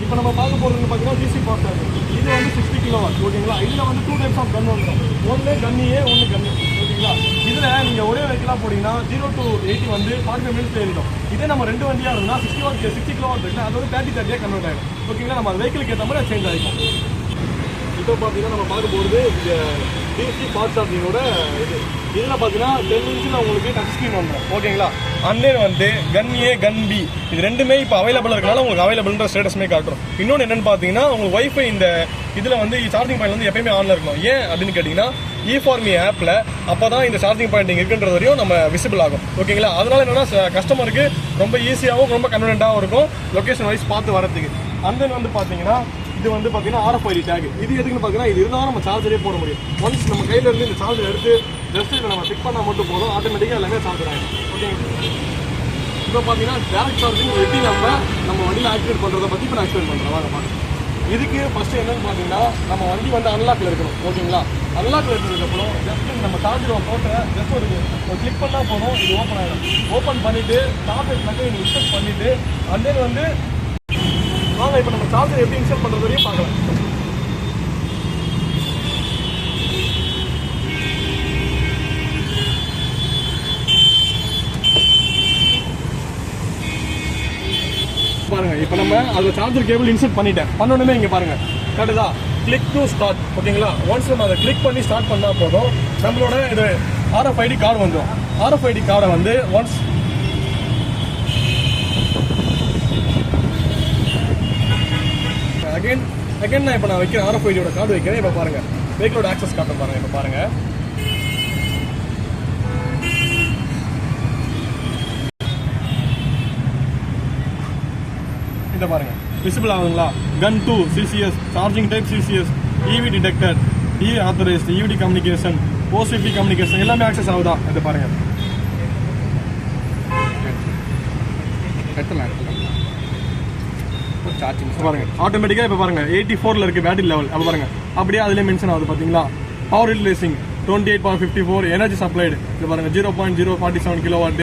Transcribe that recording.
இப்போ நம்ம பார்க்க போகிறது பார்த்தீங்கன்னா டிசி ஃபாஸ்ட் சார்ஜிங். இது வந்து 60 கிலோவாட் ஓகேங்களா. இதில் வந்து 2 டைப்ஸ் ஆஃப் கன் வந்துடும். ஒன்று கன் ஏ, ஒன்று கன் ஓகேங்களா. இதில் நீங்கள் ஒரே வெஹிக்கிளாக போட்டிங்கன்னா 0 to 80 வந்து 45 மினிட்ஸ் ஏறிடும். இதே நம்ம 2 வண்டியாக இருந்தால் 60 கிலோவாட் இருக்குல்ல, அது வந்து 30 கன்வெர்ட் ஆகிடும் ஓகேங்களா. நம்ம வெஹிக்கிளுக்கு ஏற்ற மாதிரி சேஞ்ச் ஆகிடும். இப்போ பார்த்தீங்கன்னா நம்ம பார்க்க போகிறது இந்த டிசி ஃபாஸ்ட் சார்ஜிங்கோட இதில் பார்த்தீங்கன்னா 10 இன்ச்சில் உங்களுக்கு டச் ஸ்க்ரீன் வந்துடும் ஓகேங்களா. அண்ட் வந்து கன் ஏ, கன் பி இது ரெண்டுமே இப்போ அவைலபிளாக இருக்கனால உங்களுக்கு அவைலபிள்ன்ற ஸ்டேட்டஸ்மே காட்டுறோம். இன்னொன்று என்னென்னு பார்த்தீங்கன்னா உங்களுக்கு வைஃபை இந்த இதில் வந்து சார்ஜிங் பாயிண்ட் வந்து எப்பயுமே ஆனில் இருக்கணும். ஏன் அப்படின்னு கேட்டிங்கன்னா E4Me ஆப்பில் அப்போ தான் இந்த சார்ஜிங் பாயிண்ட் இருக்குன்றது வரையும் நம்ம விசிபிள் ஆகும் ஓகேங்களா. அதனால என்னென்னா கஸ்டமருக்கு ரொம்ப ஈஸியாகவும் ரொம்ப கன்வீனியன்ட்டாகவும் இருக்கும் லொக்கேஷன் வைஸ் பார்த்து வரதுக்கு. அண்ட் தென் வந்து பார்த்தீங்கன்னா இது வந்து பார்த்தீங்கன்னா RFID டேக். இது எதுக்குன்னு பார்த்தீங்கன்னா இது இருந்தாலும் நம்ம சார்ஜரே போட முடியும். ஒன்ஸ் நம்ம கையில் இருந்து இந்த சார்ஜர் எடுத்து ஜஸ்ட் இதை நம்ம ஃபிக்ஸ் பண்ணால் மட்டும் போதும், ஆட்டோமேட்டிக்காக எல்லாமே சார்ஜர் ஆகிடும் ஓகேங்களா. இப்போ பார்த்தீங்கன்னா டேரக்ட் சார்ஜிங் எப்படி நம்ம வண்டியில் ஆக்டிவேட் பண்ணுறதை பற்றி இப்போ நான் ஆக்டிவேட் பண்ணுறேன் வாங்க பார்க்கலாம். இதுக்கு ஃபஸ்ட்டு என்னென்னு பார்த்தீங்கன்னா நம்ம வண்டி வந்து அன்லாக்கில் இருக்கணும் ஓகேங்களா. அன்லாக்கில் இருக்கிறதுக்கப்புறம் ஜஸ்ட் நம்ம சார்ஜரை போட்டு ஜஸ்ட் ஒரு கிளிக் பண்ணால் போதும், இது ஓப்பன் ஆகிடும். ஓப்பன் பண்ணிவிட்டு சார்ஜர் மட்டும் நீங்கள் இன்ஸ்டால் பண்ணிவிட்டு அண்ட் தென் வந்து வாங்க இப்போ நம்ம சார்ஜர் எப்படி இன்ஸ்டால் பண்ணுறது வரையும் பார்க்கலாம். பாருங்க இப்போ நம்ம அதில் சார்ஜர் கேபிள் இன்சர்ட் பண்ணிட்டேன். பண்ணணுமே இங்கே பாருங்க கரெக்டா கிளிக் டு ஸ்டார்ட் ஓகேங்களா. ஒன்ஸ் நம்ம அதை கிளிக் பண்ணி ஸ்டார்ட் பண்ணால் போதும் நம்மளோட இது RFID கார்டு வந்துடும். RFID கார்டை வந்து ஒன்ஸ் அகைன் நான் இப்போ நான் வைக்கிறேன் RFID கார்டு வைக்கிறேன். இப்போ பாருங்க வெஹிக்கிளோட ஆக்சஸ் காட்ட பாருங்க. இப்போ பாருங்க இதை பாருங்க விசிபிள் ஆகுதுங்களா. Gun 2 CCS, charging type CCS, EV detector, authorised, EVD communication, OCP communication எல்லாமே ஆக்சஸ் ஆகுதா இதை பாருங்க. சார்ஜிங் பாருங்க ஆட்டோமேட்டிக்காக இப்போ பாருங்க 84ல் இருக்கு பேட்டரி லெவல். அப்போ பாருங்க அப்படியே அதிலே மென்ஷன் ஆகுது பார்த்தீங்களா. பவர் யூட்டிலைசிங் 28.54, எனர்ஜி சப்ளைடு இது பாருங்க 0.047 கிலோவாட்.